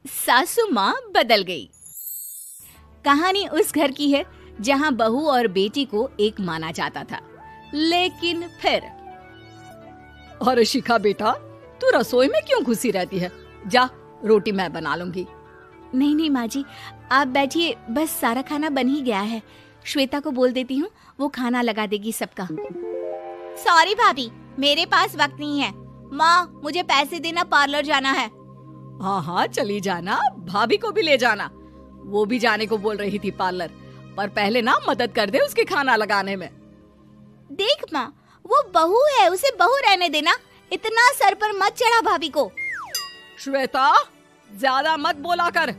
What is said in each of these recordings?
सासू माँ बदल गई। कहानी उस घर की है जहाँ बहू और बेटी को एक माना जाता था, लेकिन फिर अरे शिखा बेटा, तू रसोई में क्यों घुसी रहती है? जा, रोटी मैं बना लूंगी। नहीं नहीं माँ जी, आप बैठिए, बस सारा खाना बन ही गया है। श्वेता को बोल देती हूँ, वो खाना लगा देगी सबका। सॉरी भाभी, मेरे पास वक्त नहीं है। माँ, मुझे पैसे देना, पार्लर जाना है। हाँ हाँ चली जाना, भाभी को भी ले जाना। वो भी जाने को बोल रही थी पार्लर, पर पहले ना मदद कर दे उसके खाना लगाने में। देख माँ, वो बहू है, उसे बहू रहने देना, इतना सर पर मत चढ़ा भाभी को। श्वेता, ज्यादा मत बोला कर।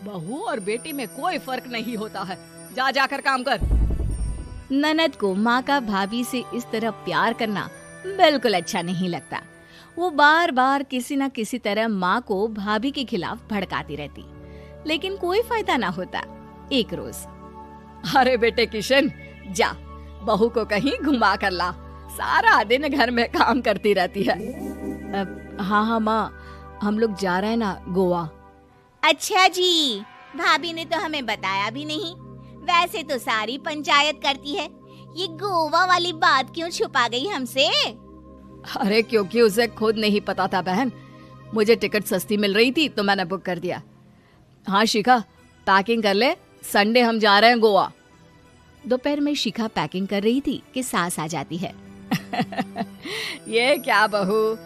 बहू और बेटी में कोई फर्क नहीं होता है। जा जाकर काम कर। ननद को माँ का भाभी से इस तरह प्यार करना बिल्कुल अच्छा नहीं लगता। वो बार बार किसी न किसी तरह माँ को भाभी के खिलाफ भड़काती रहती, लेकिन कोई फायदा ना होता। एक रोज, अरे बेटे किशन, जा बहू को कहीं घुमा कर ला, सारा दिन घर में काम करती रहती है। हाँ हाँ माँ, हम लोग जा रहे हैं ना गोवा। अच्छा जी, भाभी ने तो हमें बताया भी नहीं। वैसे तो सारी पंचायत करती है, ये गोवा वाली बात क्यों छुपा गई हमसे? अरे क्योंकि उसे खुद नहीं पता था बहन। मुझे टिकट सस्ती मिल रही थी तो मैंने बुक कर दिया। हाँ शिखा, पैकिंग कर ले, संडे हम जा रहे हैं गोवा। दोपहर में शिखा पैकिंग कर रही थी कि सास आ जाती है। ये क्या बहू,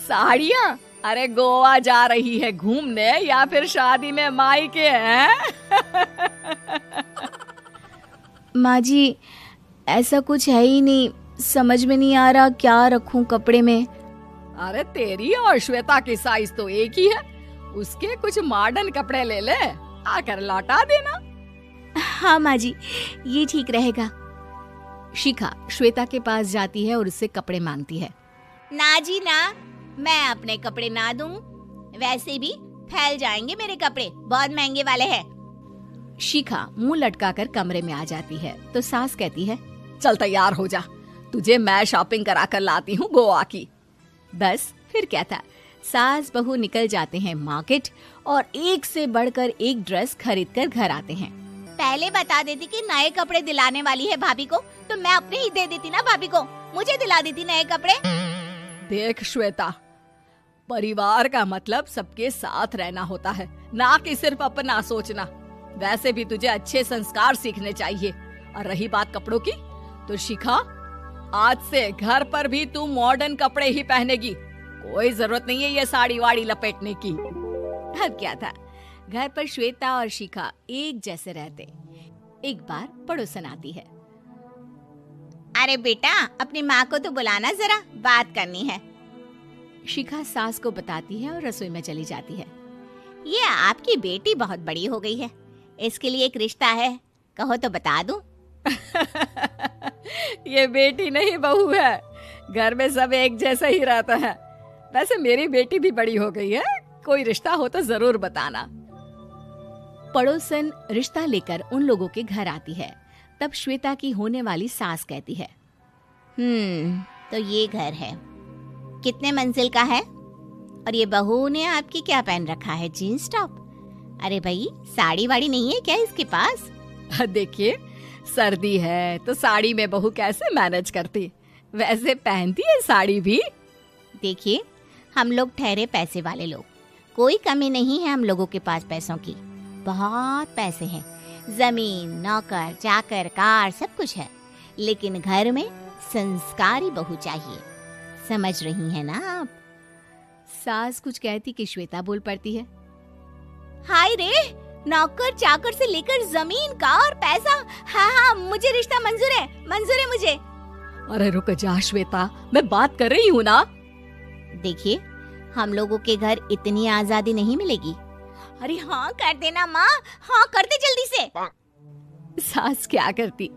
साड़ियाँ? अरे गोवा जा रही है घूमने या फिर शादी में मायके हैं? माँ जी, ऐसा कुछ है ही नहीं, समझ में नहीं आ रहा क्या रखूं कपड़े में। अरे तेरी और श्वेता की साइज तो एक ही है, उसके कुछ मॉडर्न कपड़े ले ले, आकर लौटा देना। हाँ माँ जी, ये ठीक रहेगा। शिखा श्वेता के पास जाती है और उससे कपड़े मांगती है। ना जी ना, मैं अपने कपड़े ना दूं, वैसे भी फैल जाएंगे मेरे कपड़े, बहुत महंगे वाले हैं। शिखा मुंह लटकाकर कमरे में आ जाती है तो सास कहती है, चल तैयार हो जा, तुझे मैं शॉपिंग करा कर लाती हूँ गोवा की। बस फिर क्या था, सास बहू निकल जाते हैं मार्केट और एक से बढ़कर एक ड्रेस खरीद कर घर आते हैं। पहले बता देती कि नए कपड़े दिलाने वाली है भाभी को, तो मैं अपने ही दे देती ना भाभी को, मुझे दिला देती नए कपड़े। देख श्वेता, परिवार का मतलब सबके साथ रहना होता है, ना कि सिर्फ अपना सोचना। वैसे भी तुझे अच्छे संस्कार सीखने चाहिए। और रही बात कपड़ों की, तो शिखा, आज से घर पर भी तू मॉडर्न कपड़े ही पहनेगी। कोई जरूरत नहीं है ये साड़ी वाड़ी लपेटने की। अब क्या था, घर पर श्वेता और शिखा एक जैसे रहते। एक बार पड़ोसन आती है। अरे बेटा, अपनी माँ को तो बुलाना जरा, बात करनी है। शिखा सास को बताती है और रसोई में चली जाती है। ये आपकी बेटी बहुत बड़ी हो गई है, इसके लिए एक रिश्ता है, कहो तो बता दूं। ये बेटी नहीं बहू है, घर में सब एक जैसा ही रहता है। वैसे मेरी बेटी भी बड़ी हो गई है, कोई रिश्ता हो तो जरूर बताना। पड़ोसन रिश्ता लेकर उन लोगों के घर आती है। तब श्वेता की होने वाली सास कहती है, तो ये घर है, कितने मंजिल का है? और ये बहू ने आपकी क्या पहन रखा है, जीन्स टॉप? अरे भाई, साड़ी वाड़ी नहीं है क्या इसके पास? देखिए, सर्दी है तो साड़ी में बहू कैसे मैनेज करती, वैसे पहनती है साड़ी भी। देखिए, हम लोग ठहरे पैसे वाले लोग, कोई कमी नहीं है हम लोगों के पास पैसों की, बहुत पैसे हैं, जमीन, नौकर चाकर, कार, सब कुछ है, लेकिन घर में संस्कारी बहू चाहिए, समझ रही हैं ना आप? सास कुछ कहती कि श्वेता बोल पड़ती है, हाय रे, नौकर चाकर से लेकर जमीन, कार, पैसा, हाँ हाँ मुझे रिश्ता मंजूर है मुझे। अरे रुक जा श्वेता, मैं बात कर रही हूँ ना। देखिए, हम लोगों के घर इतनी आजादी नहीं मिलेगी। अरे हाँ कर देना माँ, हाँ कर दे जल्दी से। सास क्या करती,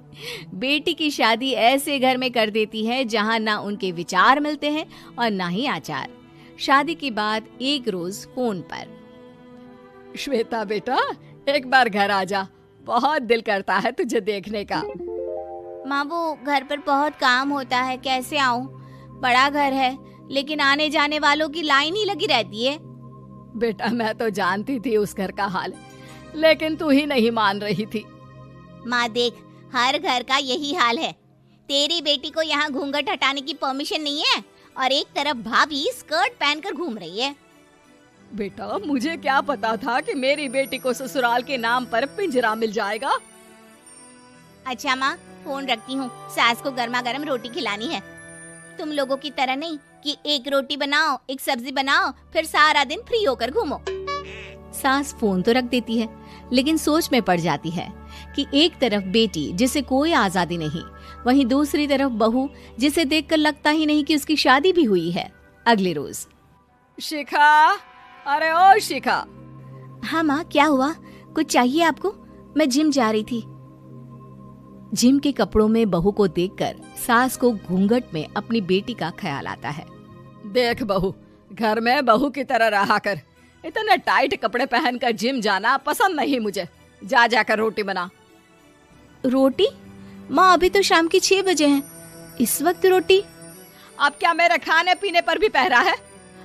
बेटी की शादी ऐसे घर में कर देती है जहाँ ना उनके विचार मिलते हैं और ना ही आचार। शादी के बाद एक रोज फोन पर, श्वेता बेटा, एक बार घर आ जा, बहुत दिल करता है तुझे देखने का। माँ, वो घर पर बहुत काम होता है, कैसे आऊँ? बड़ा घर है, लेकिन आने जाने वालों की लाइन ही लगी रहती है। बेटा मैं तो जानती थी उस घर का हाल, लेकिन तू ही नहीं मान रही थी। माँ देख, हर घर का यही हाल है। तेरी बेटी को यहाँ घूंघट हटाने की परमिशन नहीं है और एक तरफ भाभी स्कर्ट पहनकर घूम रही है। बेटा मुझे क्या पता था कि मेरी बेटी को ससुराल के नाम पर पिंजरा मिल जाएगा। अच्छा माँ, फोन रखती हूँ, सास को गर्मा गर्म रोटी खिलानी है। तुम लोगों की तरह नहीं कि एक रोटी बनाओ, एक सब्जी बनाओ, फिर सारा दिन फ्री होकर घूमो। सास फोन तो रख देती है, लेकिन सोच में पड़ जाती है कि एक तरफ बेटी जिसे कोई आजादी नहीं, वहीं दूसरी तरफ बहू जिसे देखकर लगता ही नहीं कि उसकी शादी भी हुई है। अगले रोज। शिखा, अरे ओ शिखा। हाँ माँ, क्या हुआ? कुछ चाहिए आपको? मैं जिम जा रही थी। जिम के कपड़ों में बहू को देखकर सास को घूंघट में अपनी बेटी का ख्याल आता है। देख बहू, घर में बहू की तरह रहा कर। इतने टाइट कपड़े पहनकर जिम जाना पसंद नहीं मुझे। जा जाकर रोटी बना। रोटी? माँ अभी तो शाम की 6 बजे हैं, इस वक्त रोटी? अब क्या मेरे खाने पीने पर भी पहरा है?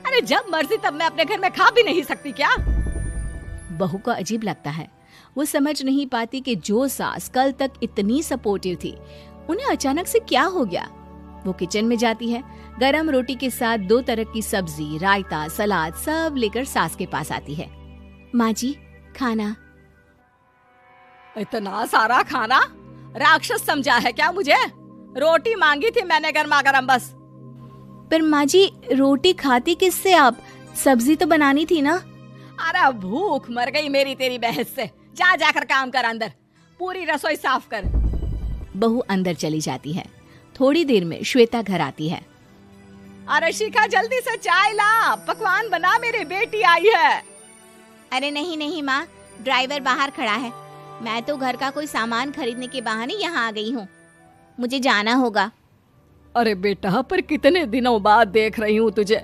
अरे जब मर्जी तब मैं अपने घर में खा भी नहीं सकती क्या? बहू को अजीब लगता है। वो समझ नहीं पाती कि जो सास कल तक इतनी सपोर्टिव थी, उन्हें अचानक से क्या हो गया। वो किचन में जाती है, गरम रोटी के साथ 2 तरह की सब्जी, रायता, सलाद सब लेकर सास के पास आती है। माँ जी, खाना। इतना सारा खाना? राक्षस समझा है क्या मुझे? रोटी मांगी थी मैंने गर्मा गर्म बस। पर माँ जी, रोटी खाती किससे आप? सब्जी तो बनानी थी ना। अरे भूख मर गई मेरी तेरी बहस से। जा जाकर काम कर, अंदर पूरी रसोई साफ कर। बहू अंदर चली जाती है। थोड़ी देर में श्वेता घर आती है। अरे शिखा जल्दी से चाय ला, पकवान बना, मेरी बेटी आई है। अरे नहीं नहीं माँ, ड्राइवर बाहर खड़ा है। मैं तो घर का कोई सामान खरीदने के बहाने यहाँ आ गई हूँ, मुझे जाना होगा। अरे बेटा, पर कितने दिनों बाद देख रही हूँ तुझे,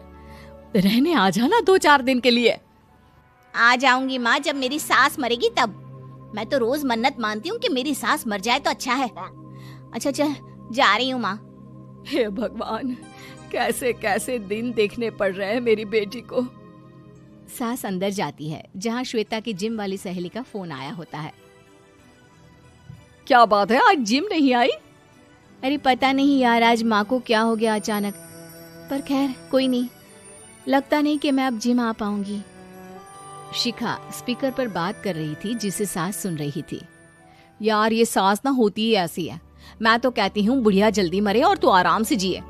रहने आ जाना 2-4 दिन के लिए। आ जाऊंगी माँ, जब मेरी सास मरेगी तब। मैं तो रोज मन्नत मानती हूँ कि मेरी सास मर जाए तो अच्छा है। अच्छा चल, जा रही हूँ माँ। हे भगवान, कैसे कैसे दिन देखने पड़ रहे हैं मेरी बेटी को। सास अंदर जाती है, जहाँ श्वेता की जिम वाली सहेली का फोन आया होता है। क्या बात है, आज जिम नहीं आई? अरे पता नहीं यार, आज माँ को क्या हो गया अचानक। पर खैर कोई नहीं, लगता नहीं कि मैं अब जिम आ पाऊंगी। शिखा स्पीकर पर बात कर रही थी, जिसे सास सुन रही थी। यार ये सास ना होती ही ऐसी है। मैं तो कहती हूँ बुढ़िया जल्दी मरे और तू आराम से जिए।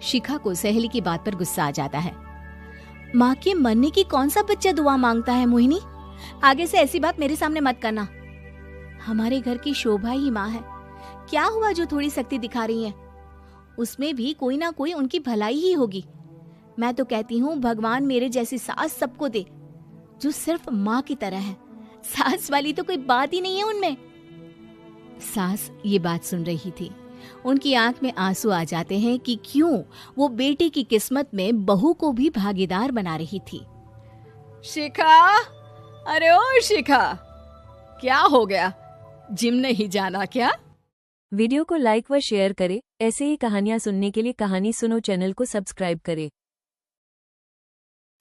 शिखा को सहेली की बात पर गुस्सा आ जाता है। माँ के मरने की कौन सा बच्चा दुआ मांगता है मोहिनी? आगे से ऐसी बात मेरे सामने मत करना। हमारे घर की शोभा ही माँ है। क्या हुआ जो थोड़ी सख्ती दिखा रही है? उसमें भी कोई ना कोई उनकी भलाई ही होगी। मैं तो कहती हूँ भगवान मेरे जैसी सास सबको दे, जो सिर्फ माँ की तरह है। सास वाली तो कोई बात ही नहीं है उनमें। सास ये बात सुन रही थी। उनकी आंख में आंसू आ जाते हैं कि क्यों वो बेटी की किस्मत में बहू को भी भागीदार बना रही थी। शिखा, अरे ओ शिखा, क्या हो गया? जिम नहीं जाना क्या? वीडियो को लाइक व शेयर करें। ऐसे ही कहानियाँ सुनने के लिए कहानी सुनो चैनल को सब्सक्राइब करें।